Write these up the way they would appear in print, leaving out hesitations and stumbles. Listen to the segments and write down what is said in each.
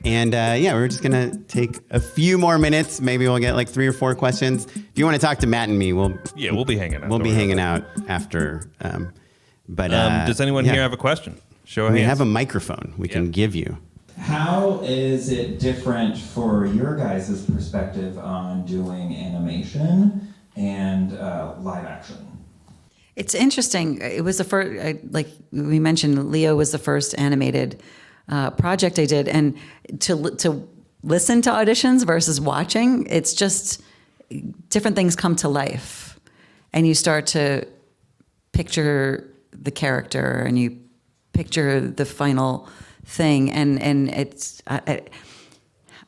And we're just going to take a few more minutes. Maybe we'll get like 3 or 4 questions. If you want to talk to Matt and me, we'll be hanging out. We'll be hanging out after. Does anyone here have a question? Show of hands. We have a microphone we can give you. How is it different for your guys' perspective on doing animation and live action? It's interesting. It was the first, like we mentioned, Leo was the first animated project I did, and to listen to auditions versus watching, it's just different things come to life, and you start to picture the character and you picture the final thing, and it's I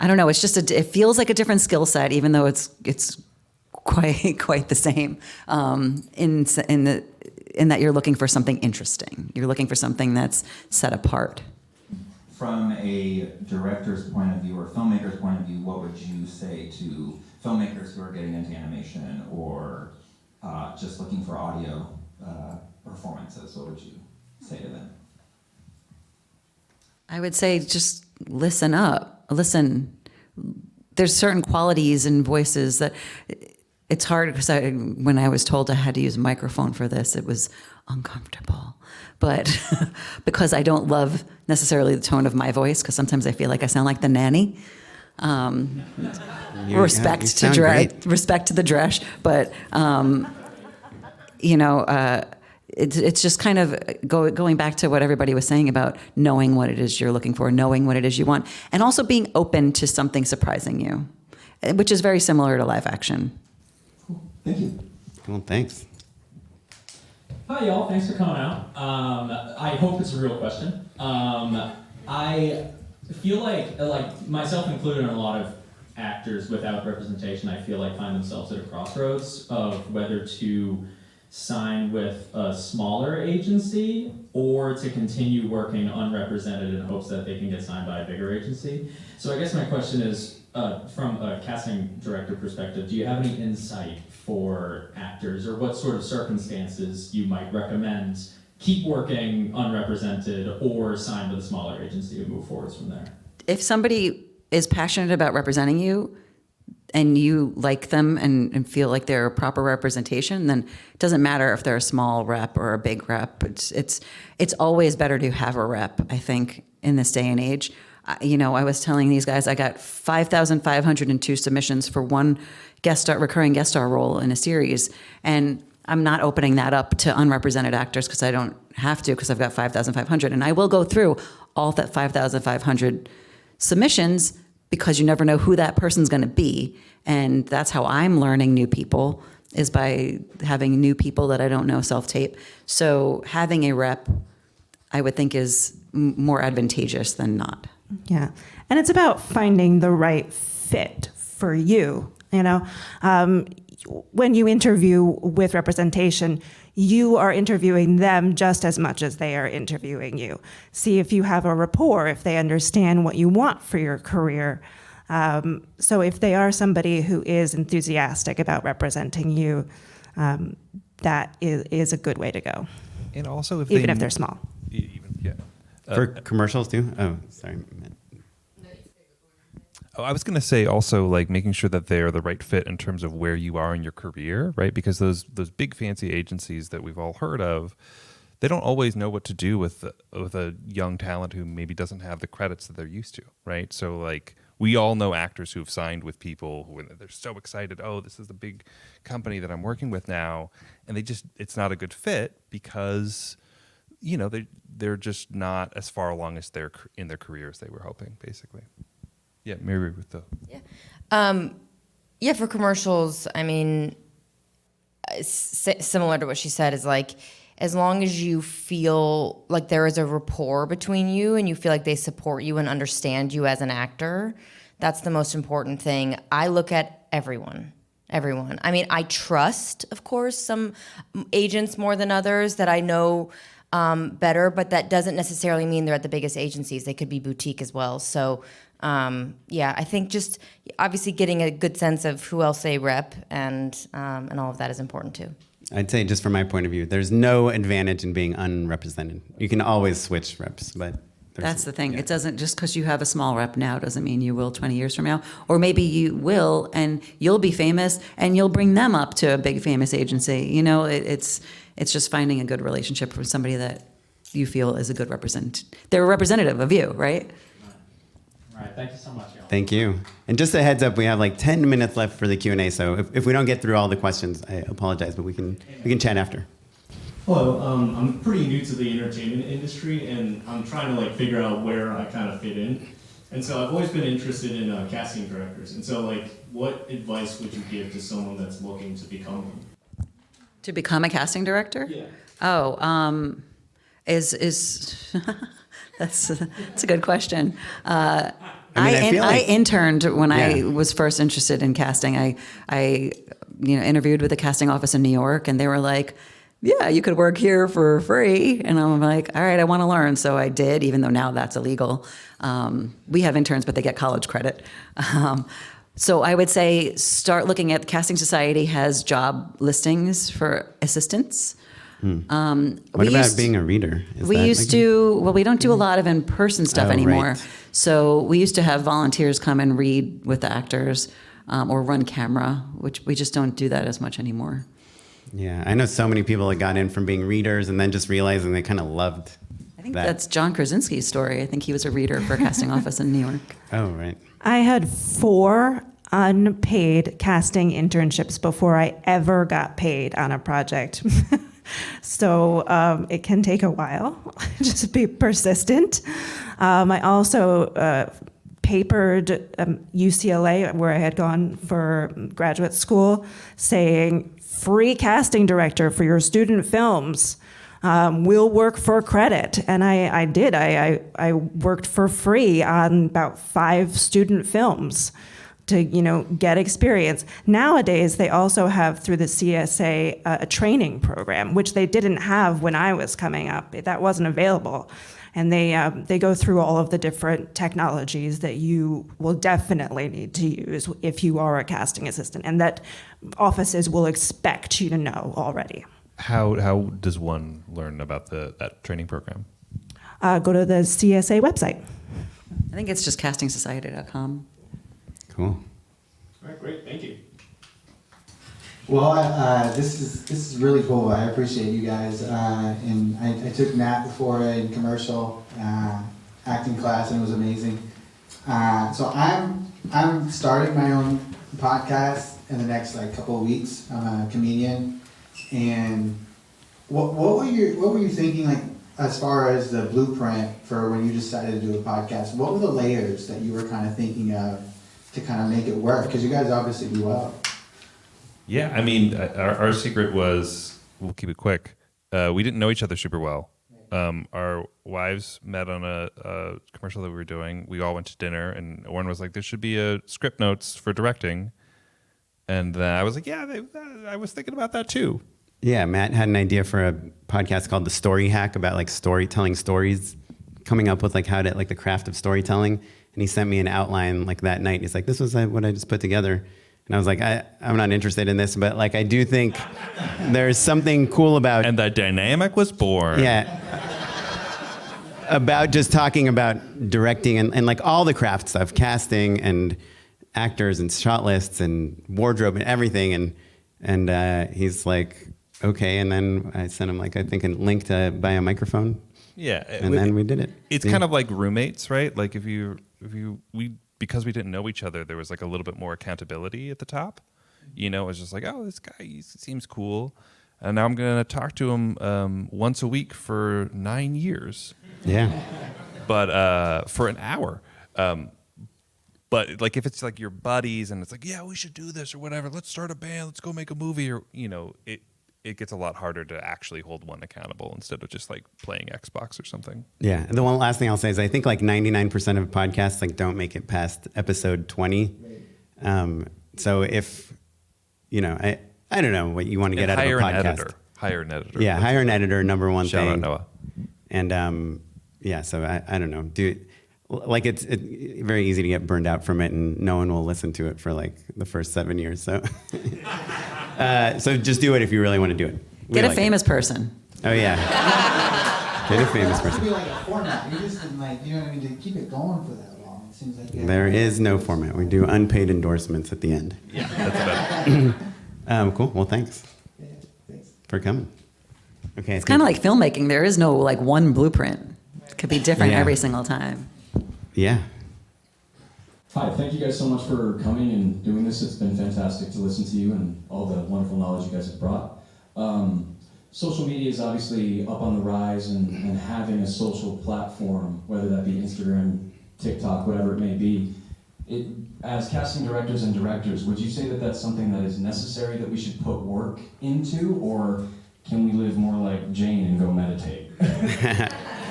don't know. It's just it feels like a different skill set, even though it's quite the same. In that you're looking for something interesting. You're looking for something that's set apart. From a director's point of view or filmmaker's point of view, what would you say to filmmakers who are getting into animation or just looking for audio performances? What would you say to them? I would say just listen up. Listen. There's certain qualities in voices that it's hard because when I was told I had to use a microphone for this, it was uncomfortable. But because I don't love necessarily the tone of my voice, because sometimes I feel like I sound like the nanny. Respect to the Dresh, but it's just kind of going back to what everybody was saying about knowing what it is you're looking for, knowing what it is you want, and also being open to something surprising you, which is very similar to live action. Cool. Thank you. Well, thanks. Hi, y'all. Thanks for coming out. I hope it's a real question. I feel like myself included, and a lot of actors without representation, I feel like find themselves at a crossroads of whether to sign with a smaller agency or to continue working unrepresented in hopes that they can get signed by a bigger agency. So I guess my question is, from a casting director perspective, do you have any insight for actors, or what sort of circumstances you might recommend keep working unrepresented or sign with a smaller agency and move forwards from there? If somebody is passionate about representing you and you like them and feel like they're a proper representation, then it doesn't matter if they're a small rep or a big rep. It's always better to have a rep, I think, in this day and age. I was telling these guys I got 5,502 submissions for one recurring guest star role in a series, and I'm not opening that up to unrepresented actors because I don't have to, because I've got 5,500, and I will go through all that 5,500 submissions because you never know who that person's going to be, and that's how I'm learning new people, is by having new people that I don't know self-tape. So having a rep, I would think, is more advantageous than not. Yeah, and it's about finding the right fit for you. When you interview with representation, you are interviewing them just as much as they are interviewing you. See if you have a rapport, if they understand what you want for your career. So if they are somebody who is enthusiastic about representing you, that is a good way to go. And also, if they're small. For commercials too? Oh, sorry. I was going to say also, like, making sure that they're the right fit in terms of where you are in your career, right? Because those big fancy agencies that we've all heard of, they don't always know what to do with a young talent who maybe doesn't have the credits that they're used to, right? So, like, we all know actors who've signed with people who they're so excited, oh, this is the big company that I'm working with now, and it's not a good fit because, they're just not as far along as they're in their career as they were hoping, basically. Yeah, Mary with the... Yeah, for commercials, I mean, similar to what she said, is like, as long as you feel like there is a rapport between you and you feel like they support you and understand you as an actor, that's the most important thing. I look at everyone. I mean, I trust, of course, some agents more than others that I know better, but that doesn't necessarily mean they're at the biggest agencies. They could be boutique as well. So, I think just obviously getting a good sense of who else they rep and all of that is important too. I'd say, just from my point of view, there's no advantage in being unrepresented. You can always switch reps, but That's the thing. It doesn't, just because you have a small rep now doesn't mean you will 20 years from now. Or maybe you will and you'll be famous and you'll bring them up to a big famous agency. You know, it's just finding a good relationship with somebody that you feel is a good they're a representative of you, right? All right, thank you so much, y'all. Thank you. And just a heads up, we have like 10 minutes left for the Q&A. So if we don't get through all the questions, I apologize, but we can chat after. Hello, I'm pretty new to the entertainment industry, and I'm trying to like figure out where I kind of fit in. And so I've always been interested in casting directors. And so, like, what advice would you give to someone that's looking to become one? To become a casting director? Yeah. Oh, is that's a good question. I interned when I was first interested in casting. I interviewed with the casting office in New York, and they were like, yeah, you could work here for free. And I'm like, all right, I want to learn. So I did, even though now that's illegal. We have interns, but they get college credit. So I would say start looking at, Casting Society has job listings for assistants. What about being a reader? We don't do a lot of in-person stuff anymore. Right. So we used to have volunteers come and read with the actors or run camera, which we just don't do that as much anymore. Yeah, I know so many people that got in from being readers and then just realizing they kind of loved I think that's John Krasinski's story. I think he was a reader for a casting office in New York. Oh, right. I had 4 unpaid casting internships before I ever got paid on a project. So it can take a while. Just be persistent. I also papered UCLA, where I had gone for graduate school, saying, free casting director for your student films. We'll work for credit. And I did. I worked for free on about 5 student films to get experience. Nowadays, they also have through the CSA a training program, which they didn't have when I was coming up. That wasn't available. And they go through all of the different technologies that you will definitely need to use if you are a casting assistant, and that offices will expect you to know already. How does one learn about that training program? Go to the CSA website. I think it's just castingsociety.com. Cool. All right, great, thank you. Well, this is really cool. I appreciate you guys. And I took Nat before in commercial acting class, and it was amazing. So I'm starting my own podcast in the next couple of weeks. I'm a comedian, and what were you thinking as far as the blueprint for when you decided to do a podcast? What were the layers that you were kind of thinking of to kind of make it work? Because you guys obviously do well. Yeah, I mean, our secret was, we'll keep it quick. We didn't know each other super well. Our wives met on a commercial that we were doing. We all went to dinner, and Warren was like, there should be a script notes for directing. And I was like, yeah, I was thinking about that too. Yeah, Matt had an idea for a podcast called The Story Hack about storytelling stories, coming up with how to the craft of storytelling. And he sent me an outline that night. He's like, this was what I just put together. And I was like, I'm not interested in this, but I do think there's something cool about... And the dynamic was born. Yeah. About just talking about directing and all the craft stuff, casting and actors and shot lists and wardrobe and everything. And he's like, okay. And then I sent him I think a link to buy a microphone. Yeah. And then we did it. It's kind of like roommates, right? Because we didn't know each other, there was a little bit more accountability at the top. It was just oh, this guy, he seems cool. And now I'm going to talk to him once a week for 9 years. Yeah. But for an hour. But if it's your buddies and it's yeah, we should do this or whatever. Let's start a band. Let's go make a movie. Or, it gets a lot harder to actually hold one accountable instead of just playing Xbox or something. Yeah. And the one last thing I'll say is I think 99% of podcasts don't make it past episode 20. So if, I don't know what you want to get out of a podcast. Hire an editor. Yeah. Hire an editor, number one Shout thing. out Noah. And yeah, so I don't know. It's very easy to get burned out from it, and no one will listen to it for the first 7 years. So, so just do it if you really want to do it. Get a famous person. Oh yeah. Get a famous It has to be person. like a format. You just didn't like, you know what I mean, to keep it going for that long. It seems like There is no format. We do unpaid endorsements at the end. Yeah, that's about it. Cool. Well, thanks Yeah, thanks. for coming. Okay. It's kind of like filmmaking. There is no like one blueprint. It could be different Yeah. every single time. Yeah. Hi, thank you guys so much for coming and doing this. It's been fantastic to listen to you and all the wonderful knowledge you guys have brought. Social media is obviously up on the rise, and having a social platform, whether that be Instagram, TikTok, whatever it may be, as casting directors and directors, would you say that that's something that is necessary that we should put work into, or can we live more like Jane and go meditate?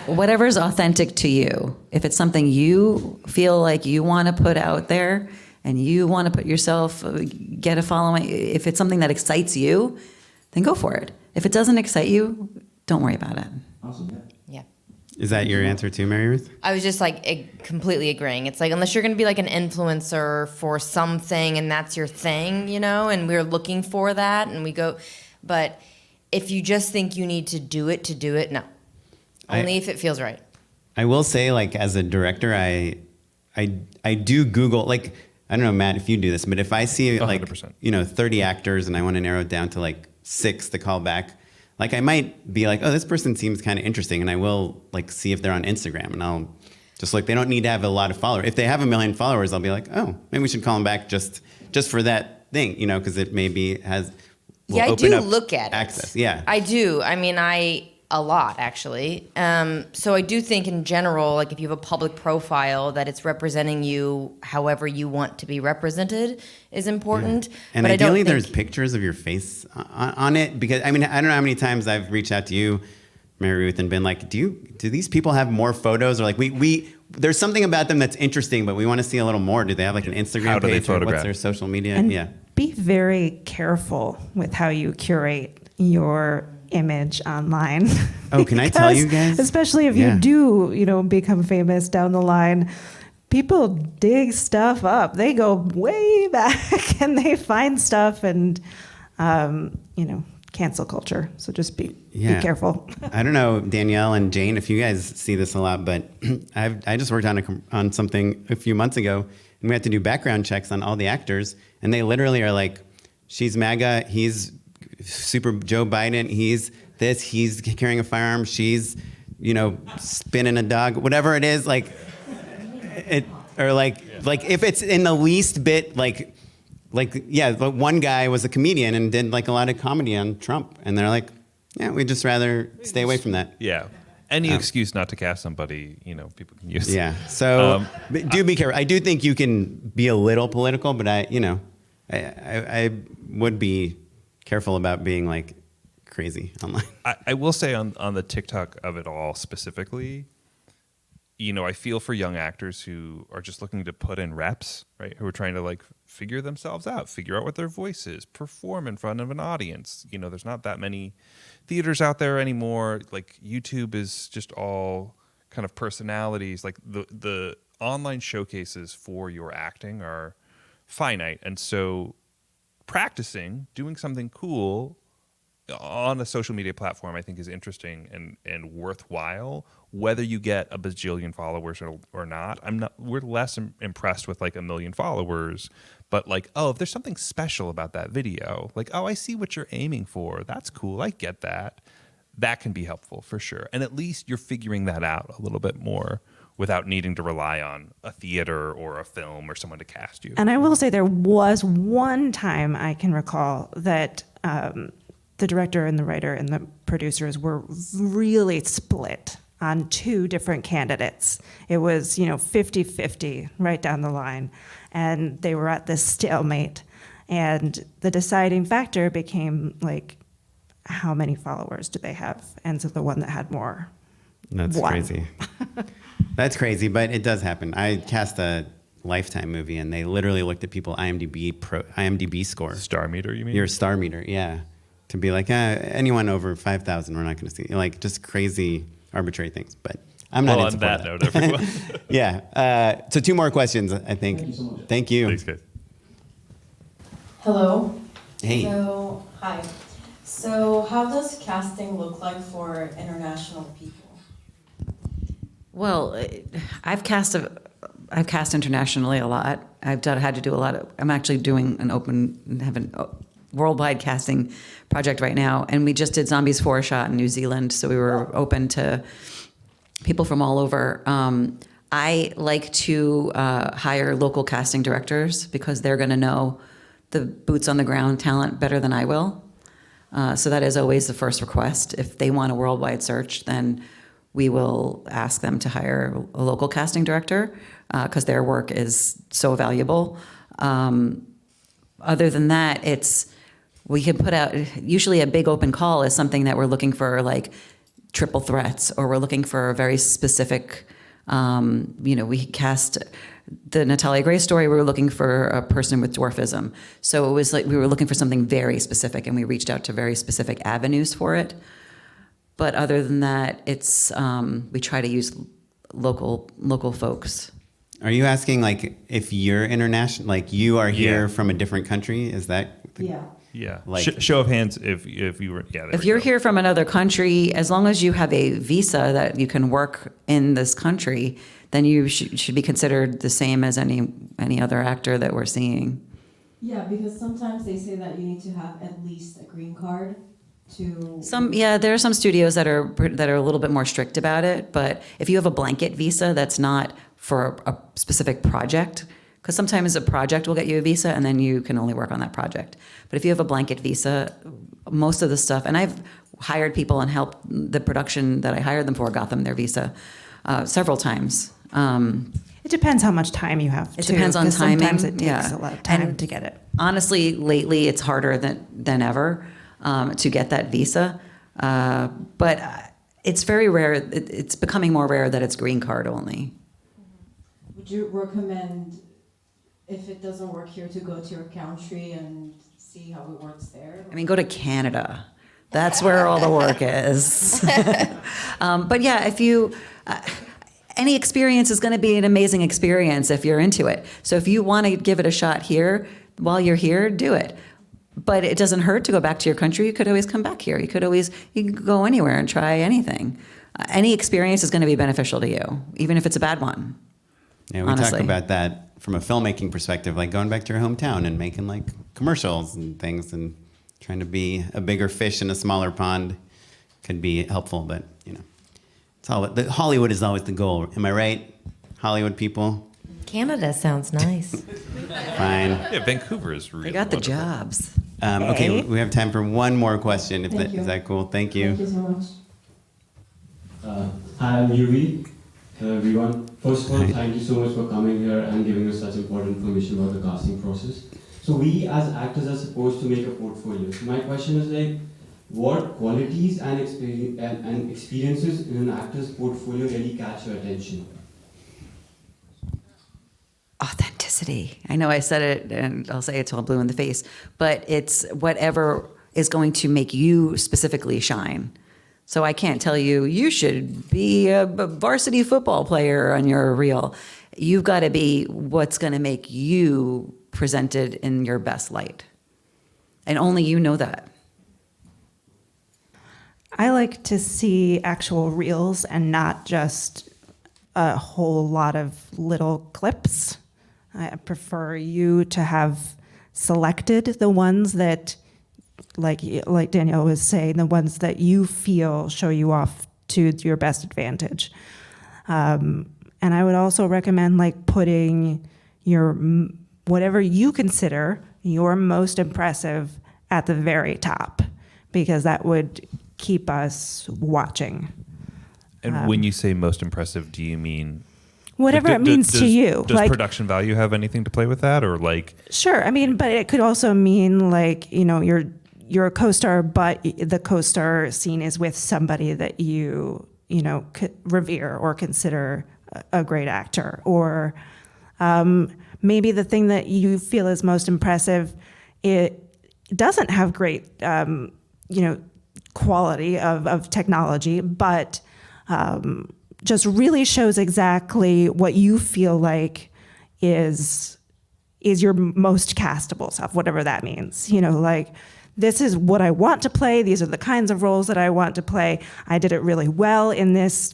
Whatever's authentic to you. If it's something you feel like you want to put out there and you want to put yourself, get a following, if it's something that excites you, then go for it. If it doesn't excite you, don't worry about it. Awesome, yeah. Yeah. Is that your answer too, Mary Ruth? I was just like completely agreeing. It's like, unless you're going to be like an influencer for something and that's your thing, you know, and we're looking for that and we go, but if you just think you need to do it, no. Only if it feels right. I will say, like, as a director, I do Google, like, I don't know, Matt, if you do this, but if I see like 100%. 30 actors and I want to narrow it down to like 6 to call back, like I might be like, oh, this person seems kind of interesting, and I will like see if they're on Instagram, and I'll just like, they don't need to have a lot of followers. If they have 1 million followers, I'll be like, oh, maybe we should call them back just for that thing, because it maybe will I open do up look at access. it. Yeah, I do. I mean, a lot actually. So I do think in general, like if you have a public profile, that it's representing you however you want to be represented is important. And but ideally, I don't there's think, pictures of your face on it, because I mean, I don't know how many times I've reached out to you, Mary Ruth, and been like, do these people have more photos, or like we there's something about them that's interesting, but we want to see a little more. Do they have like an Instagram How do they page, or what's photograph? their social media? And Yeah. be very careful with how you curate your image online. Oh, can I tell you guys? Especially if Yeah. you do, become famous down the line, people dig stuff up. They go way back and they find stuff and, cancel culture. So just be careful. I don't know, Danielle and Jane, if you guys see this a lot, but I just worked on something a few months ago, and we had to do background checks on all the actors, and they literally are like, she's MAGA, he's super Joe Biden, he's this, he's carrying a firearm, she's, spinning a dog, whatever it is, like, if it's in the least bit, but one guy was a comedian and did like a lot of comedy on Trump, and they're like, yeah, we'd just rather stay away from that. Yeah. Any excuse not to cast somebody, people can use. Yeah. So do be careful. I do think you can be a little political, but I would be careful about being like crazy online. I will say on the TikTok of it all specifically, I feel for young actors who are just looking to put in reps, right? Who are trying to like figure themselves out, figure out what their voice is, perform in front of an audience. There's not that many theaters out there anymore. Like YouTube is just all kind of personalities. Like the online showcases for your acting are finite. And so practicing, doing something cool on a social media platform, I think is interesting and worthwhile, whether you get a bajillion followers or not. We're less impressed with like 1 million followers, but like, oh, if there's something special about that video, like, oh, I see what you're aiming for. That's cool. I get that. That can be helpful for sure. And at least you're figuring that out a little bit more without needing to rely on a theater or a film or someone to cast you. And I will say there was one time I can recall that the director and the writer and the producers were really split on 2 different candidates. It was, 50-50 right down the line. And they were at this stalemate. And the deciding factor became like, how many followers do they have? And so the one that had more That's won. crazy. That's crazy, but it does happen. I cast a Lifetime movie, and they literally looked at people IMDb score. Star meter, you mean? Your star meter, yeah. To be like, anyone over 5,000, we're not going to see. Like, just crazy, arbitrary things. But I'm not into on that that. note, everyone. Yeah. So 2 more questions, I think. Thank you so much. Thank you. Thanks, guys. Hello. Hey. Hi. So how does casting look like for international people? Well, I've cast internationally a lot. Had to do a lot of. I'm actually doing have a worldwide casting project right now, and we just did Zombies 4 shot in New Zealand, so we were open to people from all over. I like to hire local casting directors because they're going to know the boots on the ground talent better than I will. So that is always the first request. If they want a worldwide search, then we will ask them to hire a local casting director because their work is so valuable. Other than that, we can put out, usually a big open call is something that we're looking for, like triple threats, or we're looking for a very specific, we cast the Natalia Gray story. We were looking for a person with dwarfism. So it was like we were looking for something very specific, and we reached out to very specific avenues for it. But other than that, we try to use local folks. Are you asking like if you're international, like you are here from a different country? Is that? Yeah. Like- Show of hands if you were. Yeah. If you're here from another country, as long as you have a visa that you can work in this country, then you should be considered the same as any other actor that we're seeing. Yeah, because sometimes they say that you need to have at least a green card to. There are some studios that are a little bit more strict about it. But if you have a blanket visa, that's not for a specific project. Because sometimes a project will get you a visa, and then you can only work on that project. But if you have a blanket visa, most of the stuff, and I've hired people and helped the production that I hired them for, got them their visa several times. It depends how much time you have. It depends on timing. Sometimes it takes a lot of time And to get it. honestly, lately it's harder than ever to get that visa. But it's very rare. It's becoming more rare that it's green card only. Would you recommend, if it doesn't work here, to go to your country and see how it works there? I mean, go to Canada. That's where all the work is. But yeah, if you, any experience is going to be an amazing experience if you're into it. So if you want to give it a shot here, while you're here, do it. But it doesn't hurt to go back to your country. You could always come back here. You can go anywhere and try anything. Any experience is going to be beneficial to you, even if it's a bad one. Yeah, we honestly. talk about that from a filmmaking perspective, like going back to your hometown and making like commercials and things, and trying to be a bigger fish in a smaller pond could be helpful. But it's all. Hollywood is always the goal. Am I right, Hollywood people? Canada sounds nice. Fine. Yeah, Vancouver is really. They got the wonderful. jobs. Okay, we have time for one more question. Thank you. Is that cool? Thank you. Thank you so much. Hi, I'm Yuri. Hello, everyone. First of all, thank you so much for coming here and giving us such important information about the casting process. So we as actors are supposed to make a portfolio. So my question is like, what qualities and experiences in an actor's portfolio really catch your attention? Authenticity. I know I said it, and I'll say it till I'm blue in the face, but it's whatever is going to make you specifically shine. So I can't tell you, you should be a varsity football player on your reel. You've got to be what's going to make you presented in your best light. And only you know that. I like to see actual reels and not just a whole lot of little clips. I prefer you to have selected the ones that, like Danielle was saying, the ones that you feel show you off to your best advantage. And I would also recommend like putting your whatever you consider your most impressive at the very top, because that would keep us watching. And when you say most impressive, do you mean whatever it means to you? Does like, production value have anything to play with that, or like? Sure. I mean, but it could also mean like, you're a co-star, but the co-star scene is with somebody that you revere or consider a great actor, or maybe the thing that you feel is most impressive, it doesn't have great quality of technology, but just really shows exactly what you feel like is your most castable stuff, whatever that means. Like, this is what I want to play. These are the kinds of roles that I want to play. I did it really well in this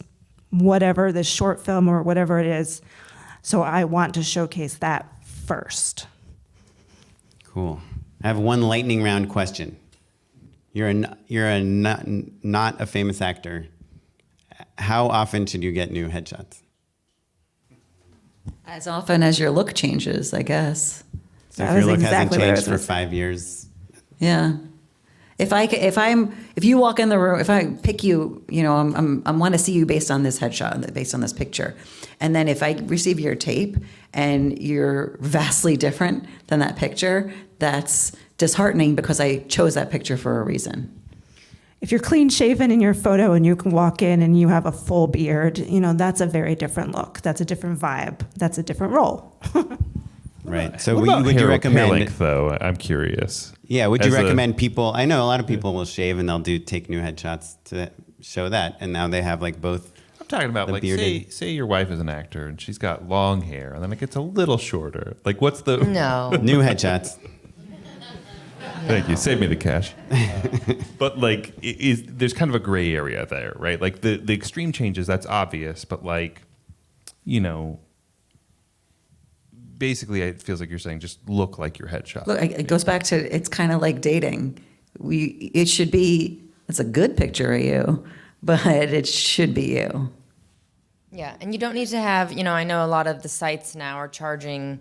whatever, this short film or whatever it is. So I want to showcase that first. Cool. I have one lightning round question. You're not a famous actor. How often should you get new headshots? As often as your look changes, I guess. So if That your is look exactly hasn't what I changed was for gonna 5 years, Yeah. If you walk in the room, if I pick you, I want to see you based on this headshot, based on this picture. And then if I receive your tape and you're vastly different than that picture, that's disheartening because I chose that picture for a reason. If you're clean shaven in your photo and you can walk in and you have a full beard, that's a very different look. That's a different vibe. That's a different role. right? So What about would you hair recommend? length, though? I'm curious. Yeah, would you As a- recommend people? I know a lot of people will shave and they'll take new headshots to show that, and now they have like both. I'm talking about the like bearded. say your wife is an actor and she's got long hair and then it gets a little shorter. Like what's the No. New headshots. Thank you. Save me the cash. But like, there's kind of a gray area there, right? Like the extreme changes, that's obvious. But like, basically, it feels like you're saying just look like your headshot. Look, it goes back to, it's kind of like dating. It's a good picture of you, but it should be you. Yeah, and you don't need to have, I know a lot of the sites now are charging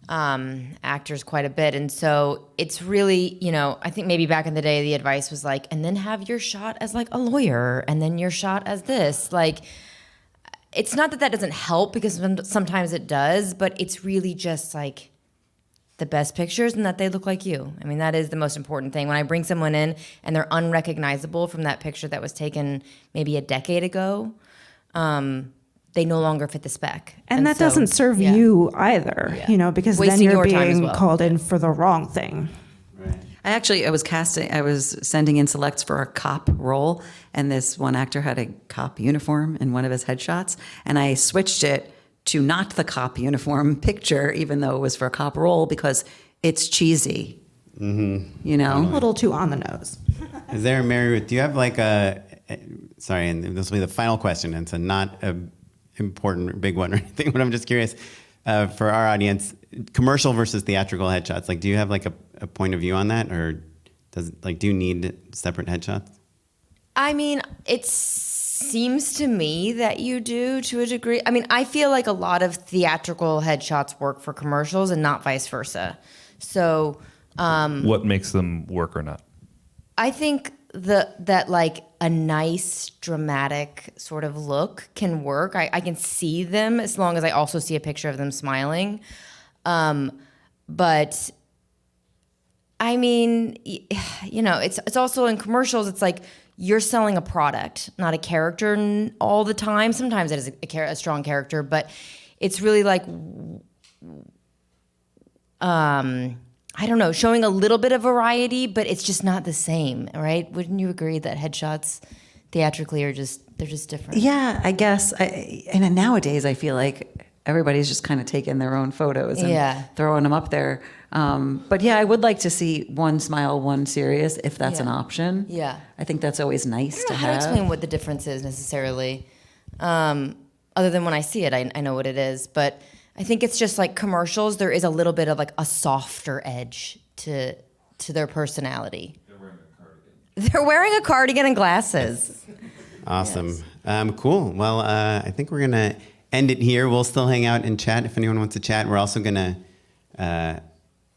actors quite a bit. And so it's really, I think maybe back in the day, the advice was like, and then have your shot as like a lawyer and then your shot as this. Like, it's not that doesn't help because sometimes it does, but it's really just like the best pictures and that they look like you. I mean, that is the most important thing. When I bring someone in and they're unrecognizable from that picture that was taken maybe a decade ago, they no longer fit the spec. And that so, doesn't serve yeah. you either, Yeah. Because Wasting then you're your time as being well. called in for the wrong thing. I was sending in selects for a cop role, and this one actor had a cop uniform in one of his headshots, and I switched it to not the cop uniform picture, even though it was for a cop role, because it's cheesy. Mm-hmm. A little too on the nose. Is there, Mary Ruth, do you have like sorry, and this will be the final question, and it's not a important big one or anything, but I'm just curious for our audience, commercial versus theatrical headshots. Like, do you have like a point of view on that, or do you need separate headshots? I mean, it seems to me that you do to a degree. I mean, I feel like a lot of theatrical headshots work for commercials and not vice versa. So, What makes them work or not? I think that like a nice dramatic sort of look can work. I can see them as long as I also see a picture of them smiling. But I mean, it's also in commercials. It's like you're selling a product, not a character all the time. Sometimes it is a strong character, but it's really like, I don't know, showing a little bit of variety, but it's just not the same, right? Wouldn't you agree that headshots theatrically they're just different? Yeah, I guess. And nowadays, I feel like everybody's just kind of taking their own photos and throwing them up there. But yeah, I would like to see one smile, one serious, if that's an option. Yeah. I think that's always nice I don't to know have. how to explain what the difference is necessarily, other than when I see it, I know what it is. But I think it's just like commercials. There is a little bit of like a softer edge to their personality. They're wearing a cardigan and glasses. Awesome. Yes. Cool. Well, I think we're going to end it here. We'll still hang out and chat if anyone wants to chat. We're also going to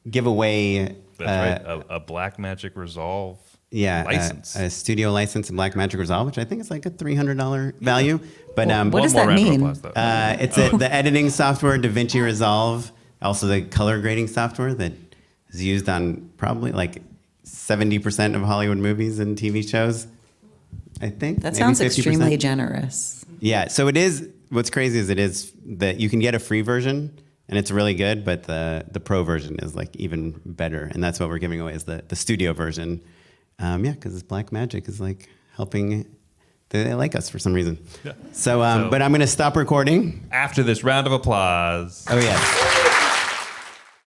give away... That's right, a Blackmagic Resolve license. A studio license in Blackmagic Resolve, which I think is like a $300 value. But what does that mean? It's the editing software, DaVinci Resolve, also the color grading software that is used on probably like 70% of Hollywood movies and TV shows, I think. That maybe sounds 50%. extremely generous. Yeah, so it is, what's crazy is it is that you can get a free version, and it's really good, but the pro version is like even better, and that's what we're giving away is the studio version. Because this Blackmagic is like helping, they like us for some reason. Yeah. So, but I'm going to stop recording. After this round of applause. Oh, yes.